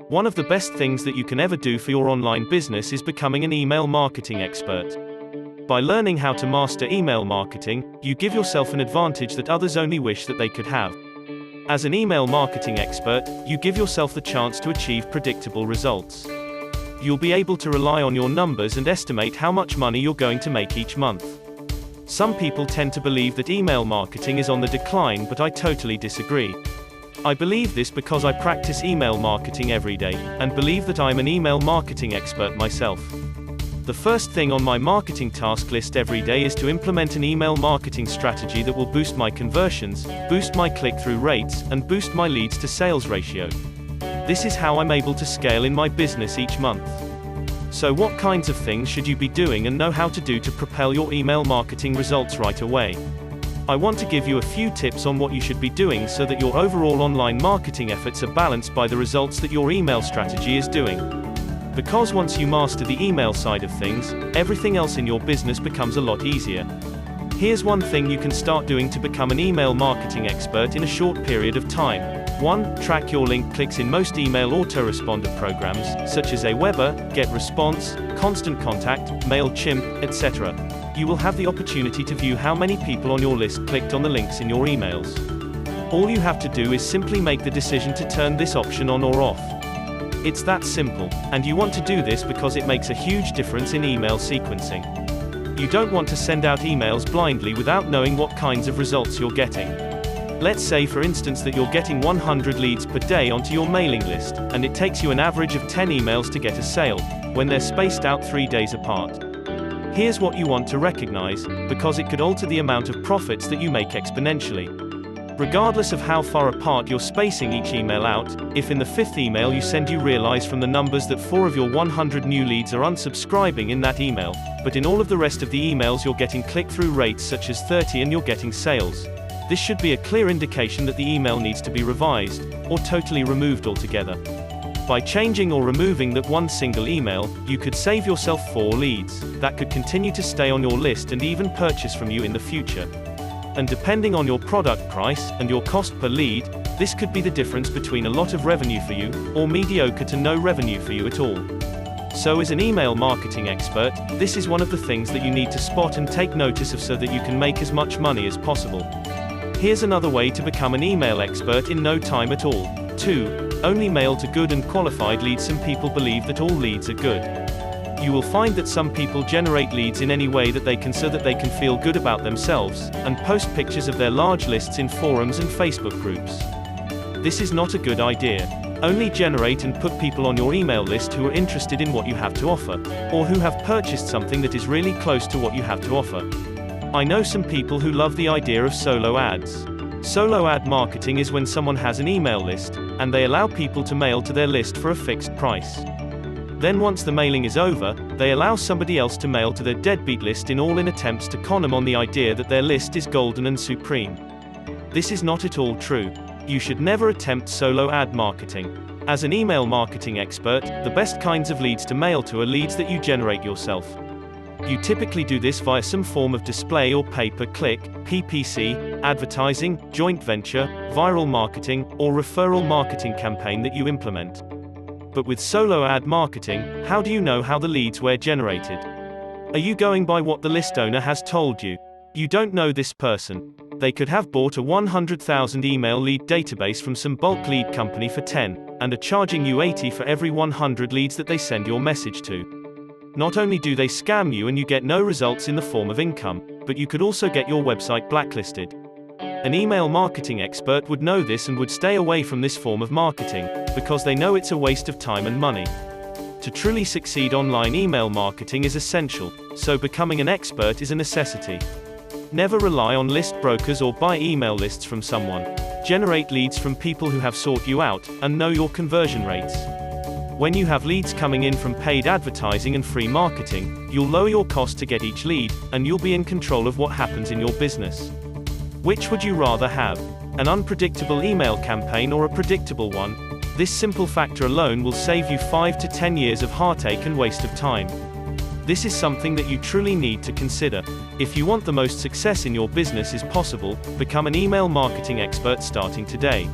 One of the best things that you can ever do for your online business is becoming an email marketing expert. By learning how to master email marketing, you give yourself an advantage that others only wish that they could have. As an email marketing expert, you give yourself the chance to achieve predictable results. You'll be able to rely on your numbers and estimate how much money you're going to make each month. Some people tend to believe that email marketing is on the decline, but I totally disagree. I believe this because I practice email marketing every day, and believe that I'm an email marketing expert myself. The first thing on my marketing task list every day is to implement an email marketing strategy that will boost my conversions, boost my click-through rates, and boost my leads to sales ratio. This is how I'm able to scale in my business each month. So what kinds of things should you be doing and know how to do to propel your email marketing results right away? I want to give you a few tips on what you should be doing so that your overall online marketing efforts are balanced by the results that your email strategy is doing. Because once you master the email side of things, everything else in your business becomes a lot easier. Here's one thing you can start doing to become an email marketing expert in a short period of time. 1. Track your link clicks in most email autoresponder programs, such as Aweber, GetResponse, Constant Contact, MailChimp, etc. You will have the opportunity to view how many people on your list clicked on the links in your emails. All you have to do is simply make the decision to turn this option on or off. It's that simple, and you want to do this because it makes a huge difference in email sequencing. You don't want to send out emails blindly without knowing what kinds of results you're getting. Let's say for instance that you're getting 100 leads per day onto your mailing list, and it takes you an average of 10 emails to get a sale, when they're spaced out 3 days apart. Here's what you want to recognize, because it could alter the amount of profits that you make exponentially. Regardless of how far apart you're spacing each email out, if in the 5th email you send you realize from the numbers that 4 of your 100 new leads are unsubscribing in that email, but in all of the rest of the emails you're getting click-through rates such as 30 and you're getting sales. This should be a clear indication that the email needs to be revised, or totally removed altogether. By changing or removing that one single email, you could save yourself 4 leads that could continue to stay on your list and even purchase from you in the future. And depending on your product price and your cost per lead, this could be the difference between a lot of revenue for you, or mediocre to no revenue for you at all. So as an email marketing expert, this is one of the things that you need to spot and take notice of so that you can make as much money as possible. Here's another way to become an email expert in no time at all. 2. Only mail to good and qualified leads. Some people believe that all leads are good. You will find that some people generate leads in any way that they can so that they can feel good about themselves, and post pictures of their large lists in forums and Facebook groups. This is not a good idea. Only generate and put people on your email list who are interested in what you have to offer, or who have purchased something that is really close to what you have to offer. I know some people who love the idea of solo ads. Solo ad marketing is when someone has an email list, and they allow people to mail to their list for a fixed price. Then once the mailing is over, they allow somebody else to mail to their deadbeat list in attempts to con them on the idea that their list is golden and supreme. This is not at all true. You should never attempt solo ad marketing. As an email marketing expert, the best kinds of leads to mail to are leads that you generate yourself. You typically do this via some form of display or pay-per-click, PPC, advertising, joint venture, viral marketing, or referral marketing campaign that you implement. But with solo ad marketing, how do you know how the leads were generated? Are you going by what the list owner has told you? You don't know this person. They could have bought a 100,000 email lead database from some bulk lead company for 10, and are charging you 80 for every 100 leads that they send your message to. Not only do they scam you and you get no results in the form of income, but you could also get your website blacklisted. An email marketing expert would know this and would stay away from this form of marketing, because they know it's a waste of time and money. To truly succeed, online email marketing is essential, so becoming an expert is a necessity. Never rely on list brokers or buy email lists from someone. Generate leads from people who have sought you out, and know your conversion rates. When you have leads coming in from paid advertising and free marketing, you'll lower your cost to get each lead, and you'll be in control of what happens in your business. Which would you rather have? An unpredictable email campaign or a predictable one? This simple factor alone will save you 5 to 10 years of heartache and waste of time. This is something that you truly need to consider. If you want the most success in your business is possible, become an email marketing expert starting today.